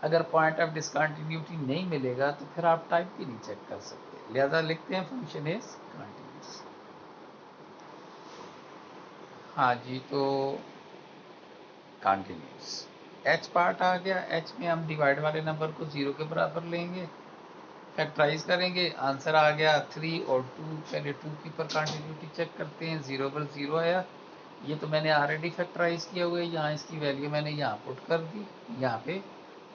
अगर पॉइंट ऑफ डिसकंटिन्यूटी नहीं मिलेगा तो फिर आप टाइप भी नहीं चेक कर सकते, लिहाजा लिखते हैं फंक्शन इज कंटिन्यूस। हाँ जी, तो कंटिन्यूस h पार्ट आ गया। h में हम डिवाइड वाले नंबर को 0 के बराबर लेंगे, फैक्टराइज करेंगे, आंसर आ गया 3 और 2। पहले 2 की पर कंटिन्यूटी चेक करते हैं, 0/0 आया, ये तो मैंने ऑलरेडी फैक्टराइज किया हुआ है, यहाँ इसकी वैल्यू मैंने यहाँ पुट कर दी यहाँ पे,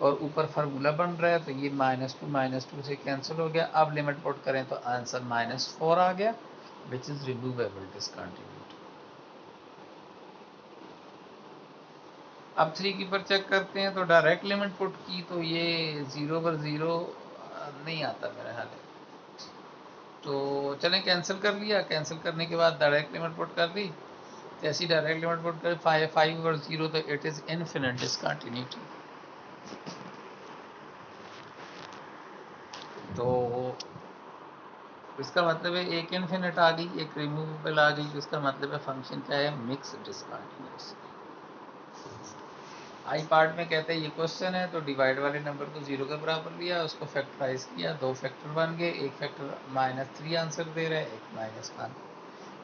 और ऊपर फार्मूला बन रहा है तो ये -2 से कैंसिल हो गया। अब लिमिट पुट करें तो आंसर -4 आ गया, विच इज़ रिमूवेबल डिसकंटिन्यूटी। अब 3 की पर चेक करते हैं तो डायरेक्ट लिमिट पुट की तो ये 0/0 नहीं आता मेरे ख्याल है, तो चलें कैंसिल कर लिया। कैंसिल करने के बाद डायरेक्ट लिमिट पुट कर दी, जैसी डायरेक्ट लिमिट पुट कर 5 और 0 तो इट इज़ इनफिनिट डिसकंटिन्यूटी। तो इसका मतलब है एक इनफिनिट आ गई, एक रिमूवेबल आ गई, तो इसका मतलब है फंक्शन क्या है, मिक्स डिसकंटिन्यूस। आई पार्ट में कहते हैं ये क्वेश्चन है तो डिवाइड वाले नंबर को 0 के बराबर लिया, उसको फैक्टराइज किया, 2 फैक्टर बन गए, एक फैक्टर -3 आंसर दे रहा है, एक -1।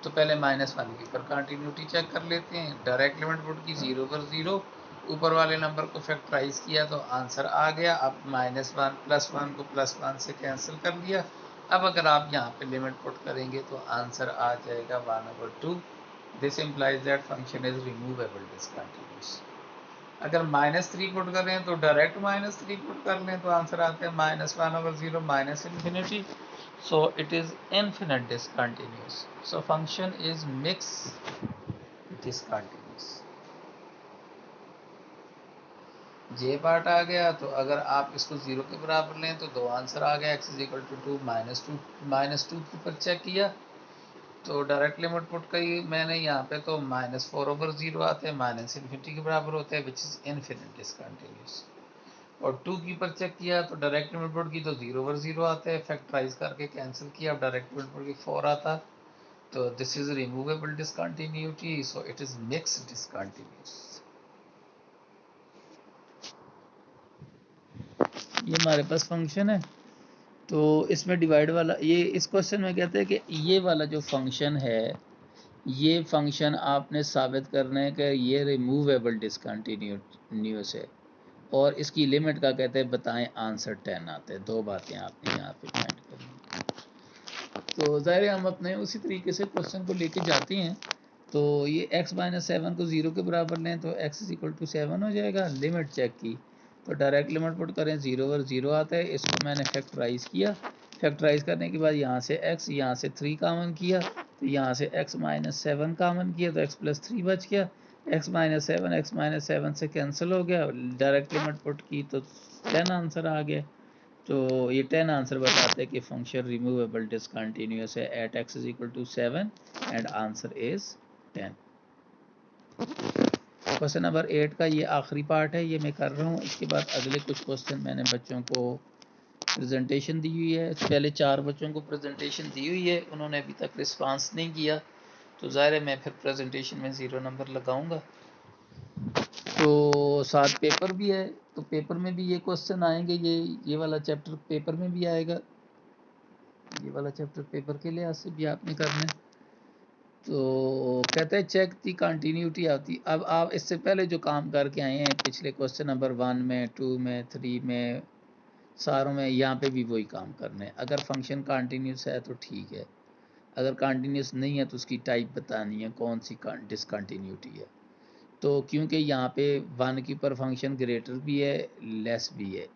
तो पहले -1 की पर कंटिन्यूटी चेक कर लेते हैं। डायरेक्ट लिमिट पुट की 0/0, ऊपर वाले नंबर को फैक्टराइज किया तो आंसर आ गया। अब -1 +1 को +1 से कैंसिल कर दिया। अब अगर आप यहाँ पे लिमिट पुट करेंगे तो आंसर आ जाएगा 1/2। This implies that function is removable discontinuous. अगर -3 पुट करें तो डायरेक्ट -3 पुट कर लें तो आंसर आता है -1/0 minus infinity, so it is infinite discontinuous, so function is mixed discontinuous। जे पार्ट आ गया तो अगर आप इसको 0 के बराबर लें तो 2 आंसर आ गया, x इज इक्वल टू 2 -2 की पर चेक किया तो डायरेक्ट लिमिट पुट करी मैंने यहाँ पे तो -4/0 आते हैं, माइनस इन्फिनिटी के बराबर होते हैं, विच इज़ इनफिनिट डिसकंटिन्यूस। और 2 की पर चेक किया तो डायरेक्ट लिमिट पुट की तो 0/0 आता है, फैक्टराइज करके कैंसिल किया, अब डायरेक्ट लिमिट पुट की 4 आता, तो this is removable discontinuity, so it is mixed discontinuous. ये हमारे पास फंक्शन है, तो इसमें डिवाइड वाला, ये इस क्वेश्चन में कहते हैं कि ये वाला जो फंक्शन है, ये फंक्शन आपने साबित करना है कि ये रिमूवेबल डिसकंटिन्यूस है, और इसकी लिमिट का कहते हैं बताएं, आंसर 10 आते हैं। 2 बातें आपने यहाँ पे पॉइंट करनी। तो ज़ाहिर हम अपने उसी तरीके से क्वेश्चन को लेके जाते हैं। तो ये x - 7 को 0 के बराबर लें तो x = 7 हो जाएगा। लिमिट चेक की तो डायरेक्ट लिमिट पुट करें, 0/0 आता है, इसको मैंने फैक्टराइज किया, फैक्टराइज करने के बाद यहाँ से x, यहाँ से 3 कामन किया, तो यहाँ से x - 7 कामन किया तो x + 3 बच गया, x - 7 से कैंसिल हो गया, डायरेक्ट लिमिट पुट की तो 10 आंसर आ गया। तो ये 10 आंसर बताते हैं कि फंक्शन रिमूवेबल डिसकंटिन्यूअस है at x is equal to 7 and answer is 10। Question number 8 का ये आखिरी पार्ट है, ये मैं कर रहा हूँ। इसके बाद अगले कुछ क्वेश्चन मैंने बच्चों को प्रेजेंटेशन दी हुई है। पहले 4 बच्चों को प्रेजेंटेशन दी हुई है, उन्होंने अभी तक रिस्पांस नहीं किया, तो ज़ाहिर है मैं फिर प्रेजेंटेशन में 0 नंबर लगाऊंगा। तो साथ पेपर भी है, तो पेपर में भी ये क्वेश्चन आएंगे, ये वाला चैप्टर पेपर में भी आएगा, ये वाला चैप्टर पेपर के लिहाज से भी आपने करना है। तो कहते हैं चेक दी कंटिन्यूटी आती। अब आप इससे पहले जो काम करके आए हैं पिछले क्वेश्चन नंबर 1 में, 2 में, 3 में, सारों में, यहाँ पे भी वही काम करना है। अगर फंक्शन कंटिन्यूस है तो ठीक है, अगर कंटिन्यूस नहीं है तो उसकी टाइप बतानी है, कौन सी डिसकंटिन्यूटी है। तो क्योंकि यहाँ पे 1 के ऊपर फंक्शन ग्रेटर भी है, लेस भी है,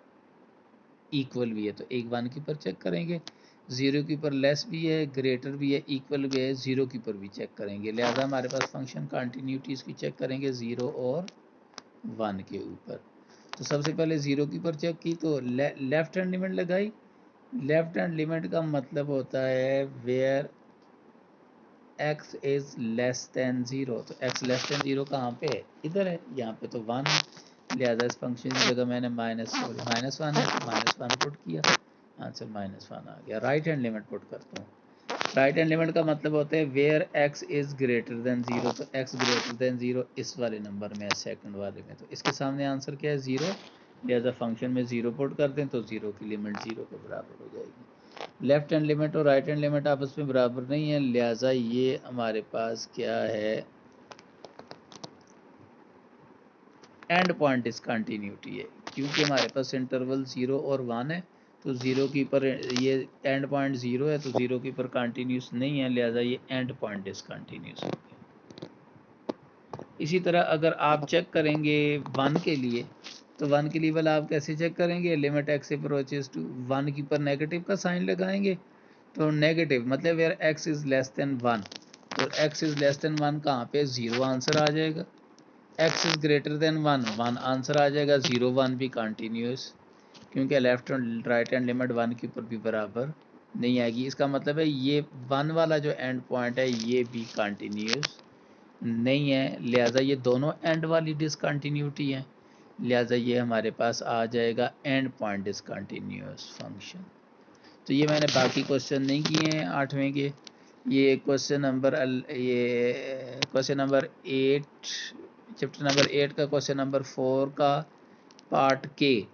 इक्वल भी है, तो एक 1 के ऊपर चेक करेंगे, 0 के ऊपर लेस भी है, ग्रेटर भी है, इक्वल भी है, 0 के ऊपर भी चेक करेंगे। लिहाजा हमारे पास फंक्शन कंटिन्यूटीज़ की चेक करेंगे 0 और 1 के ऊपर। तो सबसे पहले 0 के ऊपर चेक की, तो लेफ्ट हैंड लिमिट लगाई। लेफ्ट हैंड लिमिट का मतलब होता है where x is less than 0। तो x लेस दैन 0 कहाँ पे है? इधर है, यहाँ पे तो 1 है, लिहाजा इस फंक्शन की जगह मैंने -1 है तो -1 पुट किया, आंसर -1 आ गया। राइट हैंड लिमिट पुट करता हूँ। राइट हैंड लिमिट का मतलब होता है where x is greater than 0। तो x ग्रेटर दैन 0 इस वाले नंबर में है, सेकंड वाले में, तो इसके सामने आंसर क्या है? 0। लिहाजा फंक्शन में 0 पुट कर दें तो 0 की लिमिट 0 के बराबर हो जाएगी। लेफ्ट हैंड लिमिट और राइट हैंड लिमिट आपस में बराबर नहीं है, लिहाजा ये हमारे पास क्या है? एंड पॉइंट डिसकंटिन्यूटी है, क्योंकि हमारे पास इंटरवल 0 और 1 है, तो 0 के ऊपर ये एंड पॉइंट 0 है, तो 0 के ऊपर कंटिन्यूस नहीं है, लिहाजा ये एंड पॉइंट डिसकंटिन्यूस हो गया। इसी तरह अगर आप चेक करेंगे 1 के लिए, तो 1 के लिए वाला आप कैसे चेक करेंगे? लिमिट x अप्रोचेस टू 1 के ऊपर नेगेटिव का साइन लगाएंगे, तो नेगेटिव मतलब where x is less than 1, तो x इज लेस देन 1 कहाँ पे? 0 आंसर आ जाएगा। x is greater than 1, 1 answer आ जाएगा। 0 1 भी कंटिन्यूस, क्योंकि left and right hand limit 1 के ऊपर भी बराबर नहीं आएगी। इसका मतलब है ये 1 वाला जो एंड पॉइंट है ये भी कंटिन्यूस नहीं है, लिहाजा ये दोनों एंड वाली डिसकंटिन्यूटी है, लिहाजा ये हमारे पास आ जाएगा एंड पॉइंट डिसकंटिन्यूस फंक्शन। तो ये मैंने बाकी क्वेश्चन नहीं किए हैं 8वें के। ये क्वेश्चन नंबर 8, चैप्टर नंबर 8 का क्वेश्चन नंबर 4 का पार्ट के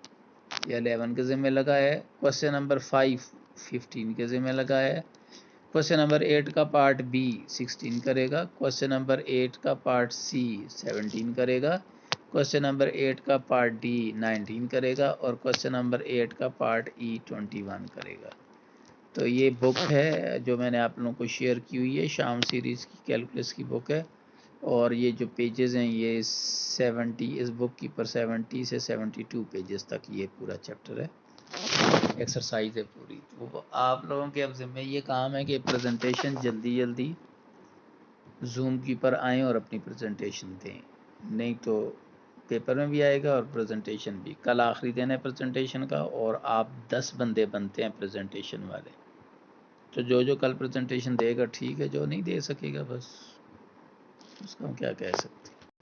या 11 के ज़िम्मे लगा है। क्वेश्चन नंबर 5 15 के ज़िम्मे लगा है। क्वेश्चन नंबर 8 का पार्ट बी 16 करेगा। क्वेश्चन नंबर 8 का पार्ट सी 17 करेगा। क्वेश्चन नंबर 8 का पार्ट डी 19 करेगा और क्वेश्चन नंबर 8 का पार्ट ई 21 करेगा। तो ये बुक है जो मैंने आप लोगों को शेयर की हुई है, शाम सीरीज़ की कैलकुलस की बुक है, और ये जो पेजेस हैं ये 70, इस बुक की पर 70 से 72 पेजेस तक ये पूरा चैप्टर है, एक्सरसाइज है पूरी। तो आप लोगों के अब जिम्मे ये काम है कि प्रेजेंटेशन जल्दी जल्दी जूम की पर आएँ और अपनी प्रेजेंटेशन दें, नहीं तो पेपर में भी आएगा और प्रेजेंटेशन भी। कल आखिरी दिन है प्रेजेंटेशन का और आप 10 बंदे बनते हैं प्रेजेंटेशन वाले, तो जो कल प्रेजेंटेशन देगा ठीक है, जो नहीं दे सकेगा बस उसका हम क्या कह सकते हैं।